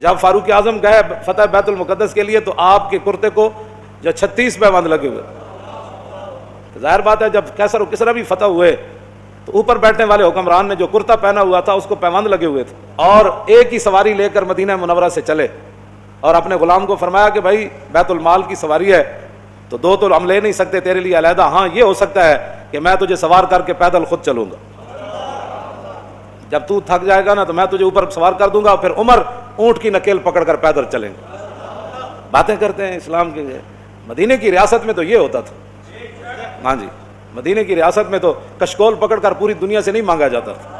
جب فاروق اعظم گئے فتح بیت المقدس کے لیے تو آپ کے کرتے کو جو 36 پیوند لگے ہوئے. ظاہر بات ہے جب کیسر و کسرا بھی فتح ہوئے تو اوپر بیٹھنے والے حکمران نے جو کرتا پہنا ہوا تھا اس کو پیوند لگے ہوئے تھے، اور ایک ہی سواری لے کر مدینہ منورہ سے چلے اور اپنے غلام کو فرمایا کہ بھائی بیت المال کی سواری ہے تو دو تو ہم لے نہیں سکتے تیرے لیے علیحدہ، ہاں یہ ہو سکتا ہے کہ میں تجھے سوار کر کے پیدل خود چلوں گا، جب تو تھک جائے گا نا تو میں تجھے اوپر سوار کر دوں گا، پھر عمر اونٹ کی نکیل پکڑ کر پیدل چلیں گے. باتیں کرتے ہیں اسلام کے. مدینے کی ریاست میں تو یہ ہوتا تھا. ہاں جی، مدینے کی ریاست میں تو کشکول پکڑ کر پوری دنیا سے نہیں مانگا جاتا تھا.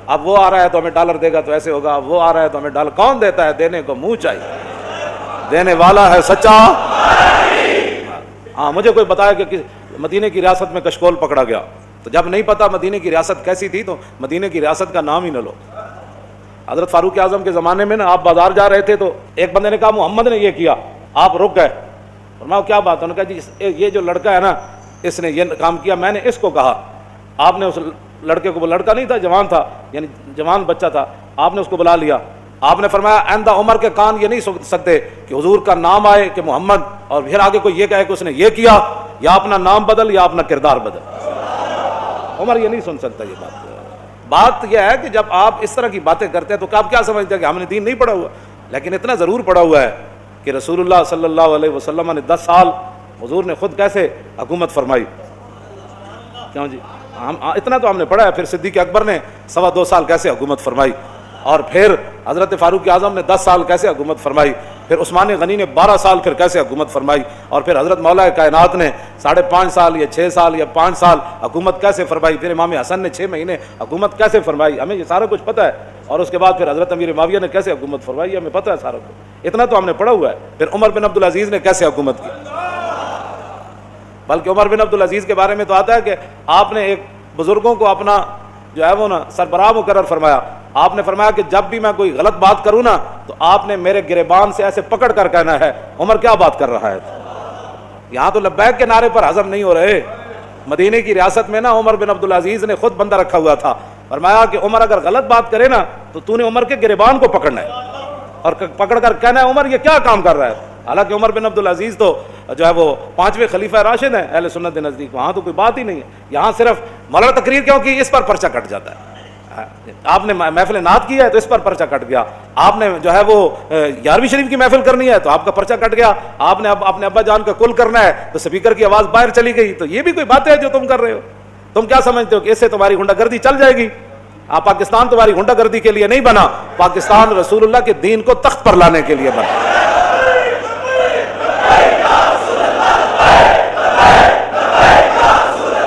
اب وہ آ رہا ہے تو ہمیں ڈالر دے گا تو ایسے ہوگا، اب وہ آ رہا ہے تو ہمیں ڈالر. کون دیتا ہے؟ دینے کو منہ چاہیے، دینے والا ہے سچا. ہاں مجھے کوئی بتایا کہ مدینے کی ریاست میں کشکول پکڑا گیا، تو جب نہیں پتا مدینے کی ریاست کیسی تھی تو مدینے کی ریاست کا نام ہی نہ لو. حضرت فاروق اعظم کے زمانے میں نا آپ بازار جا رہے تھے تو ایک بندے نے کہا محمد نے یہ کیا، آپ رک گئے. فرمایا کیا بات ہے؟ انہوں نے کہا جی یہ جو لڑکا ہے نا اس نے یہ کام کیا، میں نے اس کو کہا. آپ نے اس لڑکے کو، وہ لڑکا نہیں تھا جوان تھا، یعنی جوان بچہ تھا، آپ نے اس کو بلا لیا. آپ نے فرمایا آئندہ عمر کے کان یہ نہیں سن سکتے کہ حضور کا نام آئے کہ محمد اور پھر آگے کوئی یہ کہے کہ اس نے یہ کیا، یا اپنا نام بدل یا اپنا کردار بدل. عمر یہ نہیں سن سکتا. یہ بات یہ ہے کہ جب آپ اس طرح کی باتیں کرتے ہیں تو آپ کیا سمجھتے ہیں کہ ہم نے دین نہیں پڑھا ہوا؟ لیکن اتنا ضرور پڑھا ہوا ہے کہ رسول اللہ صلی اللہ علیہ وسلم نے 10 سال حضور نے خود کیسے حکومت فرمائی. کیوں جی؟ اتنا تو ہم نے پڑھا ہے. پھر صدیق اکبر نے 2.25 سال کیسے حکومت فرمائی، اور پھر حضرت فاروق اعظم نے 10 سال کیسے حکومت فرمائی، پھر عثمان غنی نے 12 سال پھر کیسے حکومت فرمائی، اور پھر حضرت مولا کائنات نے 5.5 سال یا 6 سال یا 5 سال حکومت کیسے فرمائی، پھر امام حسن نے 6 مہینے حکومت کیسے فرمائی. ہمیں یہ سارا کچھ پتہ ہے. اور اس کے بعد پھر حضرت امیر معاویہ نے کیسے حکومت فرمائی، ہمیں پتہ ہے سارا کچھ. اتنا تو ہم نے پڑھا ہوا ہے. پھر عمر بن عبدالعزیز نے کیسے حکومت کی، بلکہ عمر بن عبدالعزیز کے بارے میں تو آتا ہے کہ آپ نے ایک بزرگوں کو اپنا جو ہے وہ نا سربراہ مقرر فرمایا. آپ نے فرمایا کہ جب بھی میں کوئی غلط بات کروں نا تو آپ نے میرے گریبان سے ایسے پکڑ کر کہنا ہے عمر کیا بات کر رہا ہے. یہاں تو لبیک کے نعرے پر ہضم نہیں ہو رہے. مدینے کی ریاست میں نا عمر بن عبدالعزیز نے خود بندہ رکھا ہوا تھا. فرمایا کہ عمر اگر غلط بات کرے نا تو نے عمر کے گریبان کو پکڑنا ہے اور پکڑ کر کہنا ہے عمر یہ کیا کام کر رہا ہے. حالانکہ عمر بن عبدالعزیز تو جو ہے وہ 5ویں خلیفہ راشد ہیں اہل سنت کے نزدیک. وہاں تو کوئی بات ہی نہیں ہے. یہاں صرف مولانا تقریر کیوں کی، اس پر پرچہ کٹ جاتا ہے. آپ نے محفل نعت کی ہے تو اس پر پرچہ کٹ گیا. آپ نے جو ہے وہ 11ویں شریف کی محفل کرنی ہے تو آپ کا پرچہ کٹ گیا. آپ نے اپنے ابا جان کا کل کرنا ہے تو سپیکر کی آواز باہر چلی گئی. تو یہ بھی کوئی بات ہے جو تم کر رہے ہو؟ تم کیا سمجھتے ہو کہ اس سے تمہاری غنڈہ گردی چل جائے گی؟ پاکستان تمہاری غنڈہ گردی کے لیے نہیں بنا، پاکستان رسول اللہ کے دین کو تخت پر لانے کے لیے بنا.